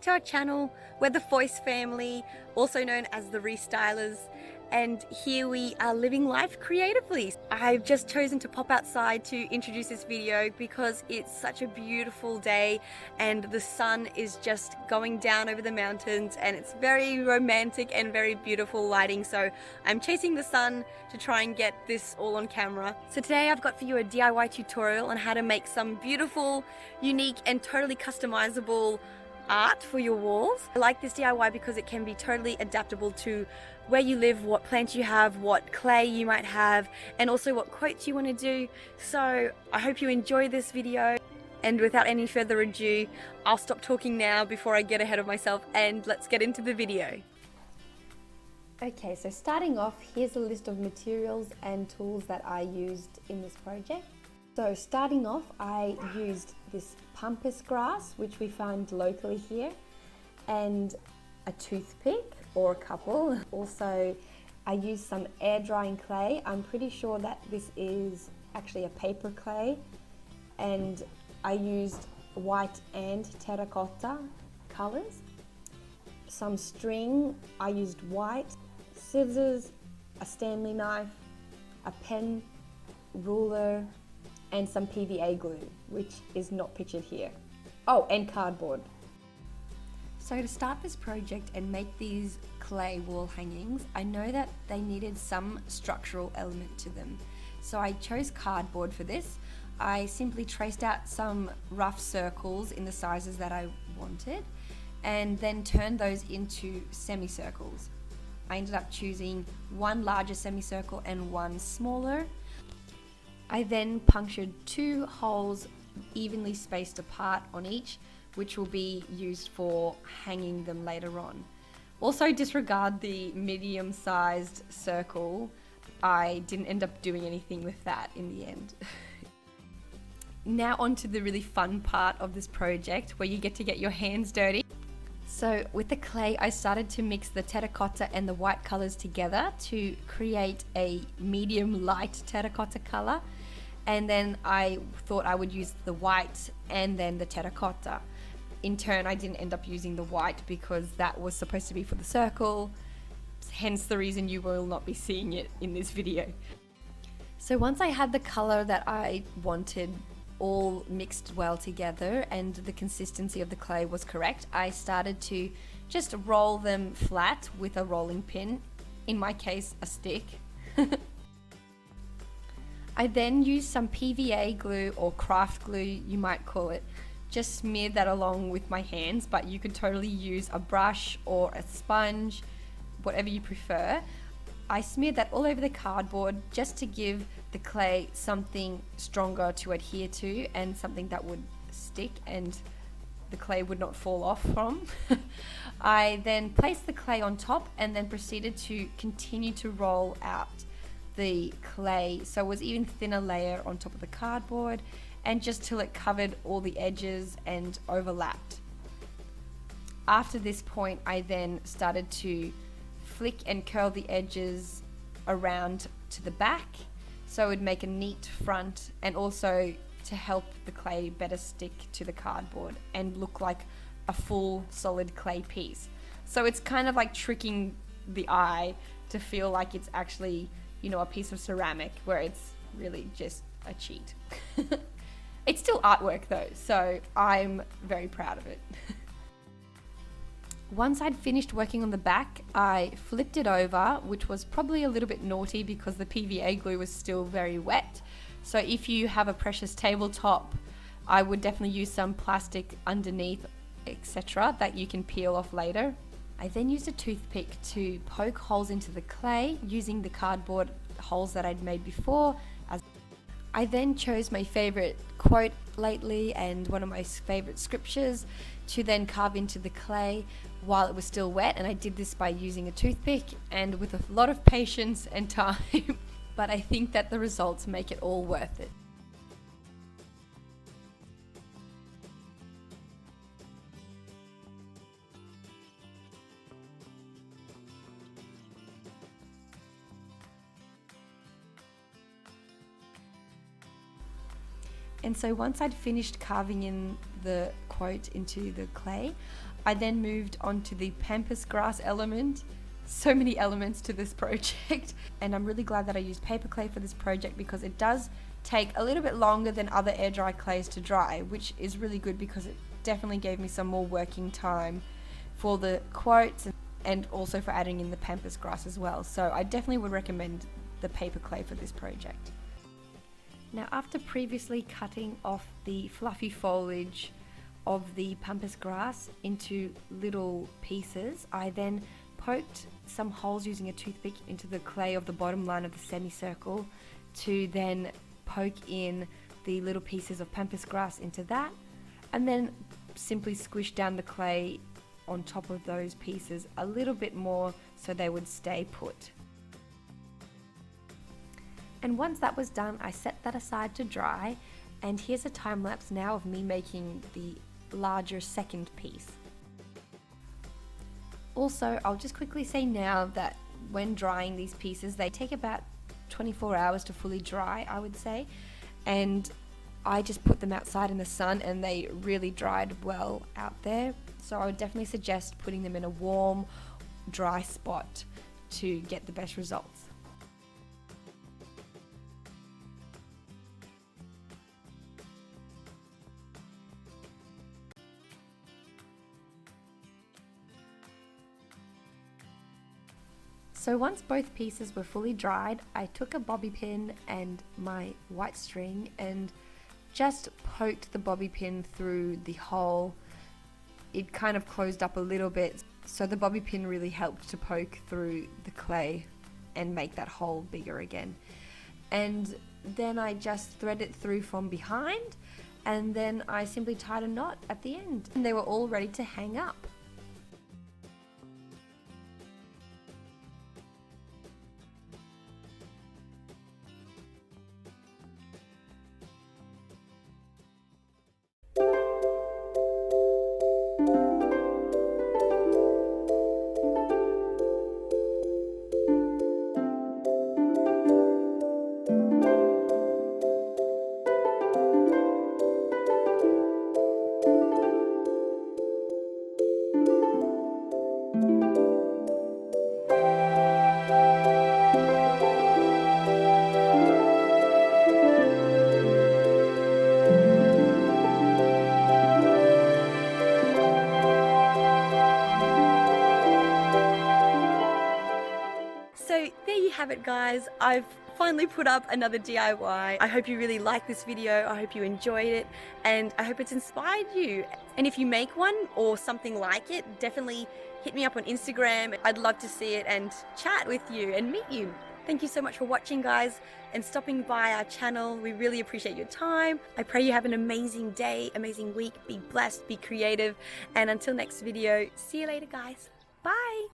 to our channel. We're the Foyce family, also known as the Restylers, and here we are living life creatively. I've just chosen to pop outside to introduce this video because it's such a beautiful day and the sun is just going down over the mountains and it's very romantic and very beautiful lighting, so I'm chasing the sun to try and get this all on camera. So today I've got for you a DIY tutorial on how to make some beautiful, unique and totally customizable art for your walls. I like this DIY because it can be totally adaptable to where you live, what plants you have, what clay you might have, and also what quotes you want to do. So I hope you enjoy this video, and without any further ado, I'll stop talking now before I get ahead of myself, and let's get into the video. Okay, so starting off, here's a list of materials and tools that I used in this project. So starting off, I used this pampas grass, which we found locally here, and a toothpick or a couple. Also, I used some air drying clay. I'm pretty sure that this is actually a paper clay, and I used white and terracotta colors. Some string, I used white, scissors, a Stanley knife, a pen, ruler, and some PVA glue, which is not pictured here. Oh, and cardboard. So to start this project and make these clay wall hangings, I know that they needed some structural element to them. So I chose cardboard for this. I simply traced out some rough circles in the sizes that I wanted and then turned those into semicircles. I ended up choosing one larger semicircle and one smaller. I then punctured 2 holes evenly spaced apart on each, which will be used for hanging them later on. Also disregard the medium-sized circle. I didn't end up doing anything with that in the end. Now on to the really fun part of this project where you get to get your hands dirty. So with the clay, I started to mix the terracotta and the white colors together to create a medium light terracotta color. And then I thought I would use the white and then the terracotta. In turn, I didn't end up using the white because that was supposed to be for the circle, hence the reason you will not be seeing it in this video. So once I had the color that I wanted all mixed well together and the consistency of the clay was correct, I started to just roll them flat with a rolling pin, in my case a stick. I then used some PVA glue or craft glue, you might call it. Just smeared that along with my hands, but you could totally use a brush or a sponge, whatever you prefer. I smeared that all over the cardboard just to give the clay something stronger to adhere to and something that would stick and the clay would not fall off from. I then placed the clay on top and then proceeded to continue to roll out the clay, so it was even thinner layer on top of the cardboard, and just till it covered all the edges and overlapped. After this point, I then started to flick and curl the edges around to the back so it would make a neat front, and also to help the clay better stick to the cardboard and look like a full solid clay piece. So it's kind of like tricking the eye to feel like it's actually, you know, a piece of ceramic where it's really just a cheat. It's still artwork though, so I'm very proud of it. Once I'd finished working on the back, I flipped it over, which was probably a little bit naughty because the PVA glue was still very wet. So if you have a precious tabletop, I would definitely use some plastic underneath, etc., that you can peel off later. I then used a toothpick to poke holes into the clay using the cardboard holes that I'd made before. I then chose my favorite quote lately and one of my favorite scriptures to then carve into the clay while it was still wet, and I did this by using a toothpick and with a lot of patience and time, but I think that the results make it all worth it. And so once I'd finished carving in the quote into the clay, I then moved on to the pampas grass element. So many elements to this project, and I'm really glad that I used paper clay for this project because it does take a little bit longer than other air dry clays to dry, which is really good because it definitely gave me some more working time for the quotes and also for adding in the pampas grass as well. So I definitely would recommend the paper clay for this project. Now, after previously cutting off the fluffy foliage of the pampas grass into little pieces, I then poked some holes using a toothpick into the clay of the bottom line of the semicircle to then poke in the little pieces of pampas grass into that, and then simply squish down the clay on top of those pieces a little bit more so they would stay put. And once that was done, I set that aside to dry, and here's a time lapse now of me making the larger second piece. Also, I'll just quickly say now that when drying these pieces, they take about 24 hours to fully dry, I would say, and I just put them outside in the sun and they really dried well out there. So I would definitely suggest putting them in a warm, dry spot to get the best results. So once both pieces were fully dried, I took a bobby pin and my white string and just poked the bobby pin through the hole. It kind of closed up a little bit, so the bobby pin really helped to poke through the clay and make that hole bigger again. And then I just thread it through from behind, and then I simply tied a knot at the end, and they were all ready to hang up. So there you have it, guys. I've finally put up another DIY. I hope you really liked this video. I hope you enjoyed it, and I hope it's inspired you. And if you make one or something like it, definitely hit me up on Instagram. I'd love to see it and chat with you and meet you. Thank you so much for watching, guys, and stopping by our channel. We really appreciate your time. I pray you have an amazing day, amazing week. Be blessed, be creative, and until next video, see you later, guys. Bye.